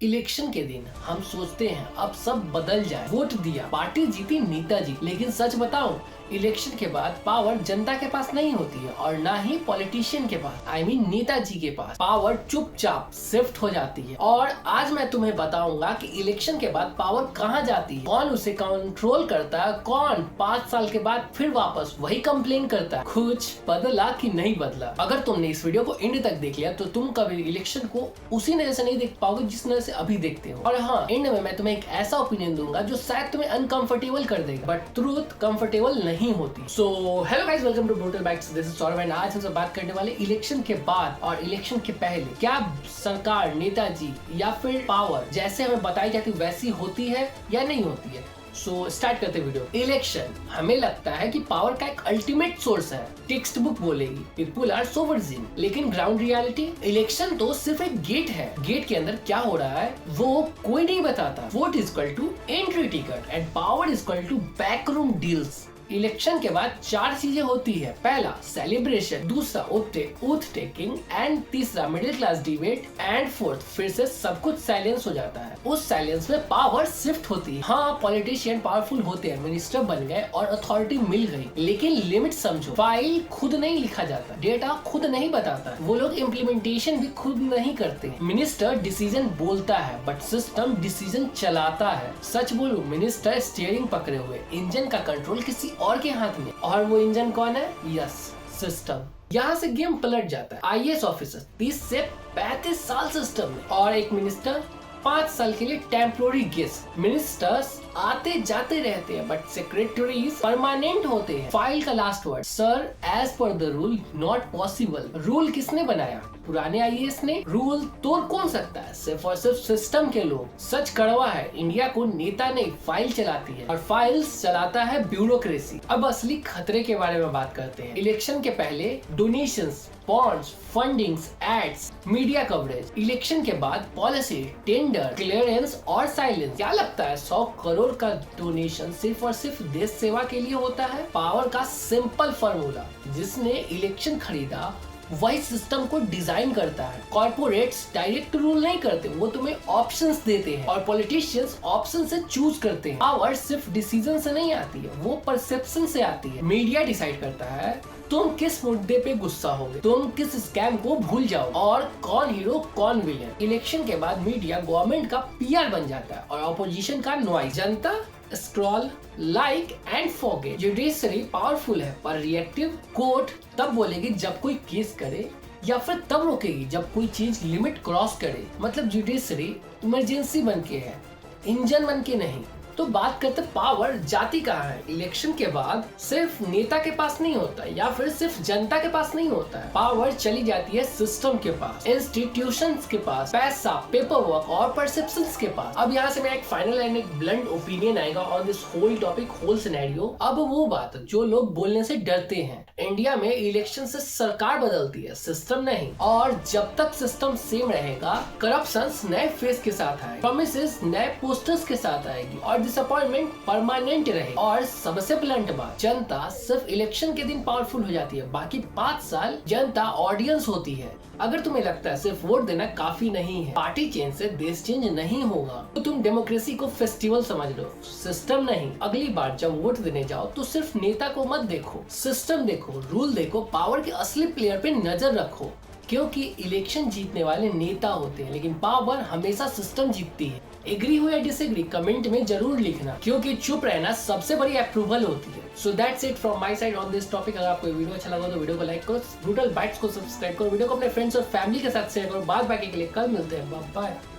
Election के दिन हम सोचते हैं अब सब बदल जाए, वोट दिया, पार्टी जीती, नेता जी। लेकिन सच बताऊं, इलेक्शन के बाद पावर जनता के पास नहीं होती है और ना ही पॉलिटिशियन के पास, नेताजी के पास। पावर चुपचाप शिफ्ट हो जाती है। और आज मैं तुम्हें बताऊंगा कि इलेक्शन के बाद पावर कहां जाती है, कौन उसे कंट्रोल करता है, कौन 5 साल के बाद फिर वापस वही कंप्लेन करता है, कुछ बदला कि नहीं बदला। अगर तुमने इस वीडियो को एंड तक देख लिया तो तुम कभी इलेक्शन को उसी नजर से नहीं देख पाओगे जिस नजर से अभी देखते हो। और हाँ, एंड में मैं तुम्हें एक ऐसा ओपिनियन दूंगा जो शायद तुम्हें अनकंफर्टेबल कर देगा, बट ट्रूथ कंफर्टेबल नहीं होती। So hello guys, welcome to brutal bites. This is Saurabh and आज हम सब बात करने वाले इलेक्शन के बाद और इलेक्शन के पहले क्या सरकार, नेताजी या फिर पावर जैसे हमें बताई जाती वैसी होती है या नहीं होती है। सो स्टार्ट करते वीडियो। इलेक्शन हमें लगता है कि पावर का एक अल्टीमेट सोर्स है, टेक्स्ट बुक बोलेगी, पीपल आर सो वर्जिन। लेकिन ग्राउंड रियलिटी, इलेक्शन तो सिर्फ एक गेट है। गेट के अंदर क्या हो रहा है वो कोई नहीं बताता। Vote is equal to entry ticket and power is equal to backroom deals. Election के बाद 4 चीजें होती है। पहला सेलिब्रेशन, दूसरा ओथ टेकिंग एंड तीसरा middle class debate and fourth फिर से सब कुछ साइलेंस हो जाता है। उस साइलेंस में पावर शिफ्ट होती है। हाँ, पॉलिटिशियन पावरफुल होते हैं, मिनिस्टर बन गए और अथॉरिटी मिल गई, लेकिन लिमिट समझो। फाइल खुद नहीं लिखा जाता, डेटा खुद नहीं बताता, वो लोग इम्प्लीमेंटेशन भी खुद नहीं करते। मिनिस्टर डिसीजन बोलता है बट सिस्टम डिसीजन चलाता है। सच बोलूं, मिनिस्टर स्टीयरिंग पकड़े हुए, इंजन का कंट्रोल किसी और के हाथ में, और वो इंजन कौन है? Yes, system. यहाँ से गेम पलट जाता है। आईएएस ऑफिसर 30 से 35 साल सिस्टम में और एक मिनिस्टर 5 साल के लिए टेम्पोररी गेस्ट। मिनिस्टर्स आते जाते रहते हैं बट सेक्रेटरीज परमानेंट होते हैं। फाइल का last word, sir as per the rule not possible. Rule किसने बनाया? पुराने आईएएस ने। रूल तोड़ कौन सकता है? सिर्फ और सिर्फ सिस्टम के लोग। सच कड़वा है, इंडिया को नेता नहीं फाइल चलाती है और फाइल्स चलाता है ब्यूरोक्रेसी। अब असली खतरे के बारे में बात करते हैं। इलेक्शन के पहले donations, bonds, fundings, ads, media coverage. Election के बाद पॉलिसी, टेंडर, क्लियरेंस और साइलेंस। क्या लगता है 100 करोड़ का डोनेशन सिर्फ और सिर्फ देश सेवा के लिए होता है? पावर का सिंपल फॉर्मूला, जिसने इलेक्शन खरीदा वही सिस्टम को डिजाइन करता है। कॉर्पोरेट्स डायरेक्ट रूल नहीं करते, वो तुम्हें ऑप्शंस देते हैं और पॉलिटिशियंस ऑप्शन से चूज करते हैं। पावर सिर्फ डिसीजन से नहीं आती है, वो परसेप्शन से आती है। मीडिया डिसाइड करता है तुम किस मुद्दे पे गुस्सा होगे, तुम किस स्कैम को भूल जाओ और कौन हीरो कौन विलेन। इलेक्शन के बाद मीडिया गवर्नमेंट का पीआर बन जाता है और ऑपोजिशन का noise. Janata scroll, like and forget. Judiciary powerful है पर रिएक्टिव। कोर्ट तब बोलेगी जब कोई केस करे या फिर तब रोकेगी जब कोई चीज लिमिट क्रॉस करे। मतलब जुडिशरी इमरजेंसी बन के है, इंजन बन के नहीं। तो बात करते पावर जाती कहाँ है। इलेक्शन के बाद सिर्फ नेता के पास नहीं होता या फिर सिर्फ जनता के पास नहीं होता है। पावर चली जाती है सिस्टम के पास, इंस्टीट्यूशंस के पास, पैसा, पेपर वर्क और परसेप्शंस के पास। अब यहाँ से मेरा एक फाइनल एंड एक ब्लंट ओपिनियन आएगा on this whole topic, whole scenario. अब वो बात जो लोग बोलने से डरते हैं। इंडिया में इलेक्शन से सरकार बदलती है, सिस्टम नहीं। और जब तक सिस्टम सेम रहेगा, करप्शन नए फेस के साथ आएगी, प्रॉमिसेस नए पोस्टर्स के साथ आएगी और डिसअपॉइंटमेंट परमानेंट रहे। और सबसे ब्लंट बात, जनता सिर्फ इलेक्शन के दिन पावरफुल हो जाती है, बाकी 5 साल जनता ऑडियंस होती है। अगर तुम्हें लगता है सिर्फ वोट देना काफी नहीं है, पार्टी चेंज से देश चेंज नहीं होगा, तो तुम डेमोक्रेसी को फेस्टिवल समझ लो, सिस्टम नहीं। अगली बार जब वोट देने जाओ तो सिर्फ नेता को मत देखो, सिस्टम देखो, रूल देखो, पावर के असली प्लेयर पे नजर रखो। क्योंकि इलेक्शन जीतने वाले नेता होते हैं लेकिन पावर हमेशा सिस्टम जीतती है। एग्री हो या डिसएग्री कमेंट में जरूर लिखना, क्योंकि चुप रहना सबसे बड़ी अप्रूवल होती है। So that's it from my side on this topic. अगर आपको वीडियो अच्छा लगा तो वीडियो को लाइक करो, ब्रूटल बाइट्स को सब्सक्राइब करो, वीडियो को अपने फ्रेंड्स और फैमिली के साथ शेयर करो। बात बाकी के लिए कल मिलते हैं, बाय।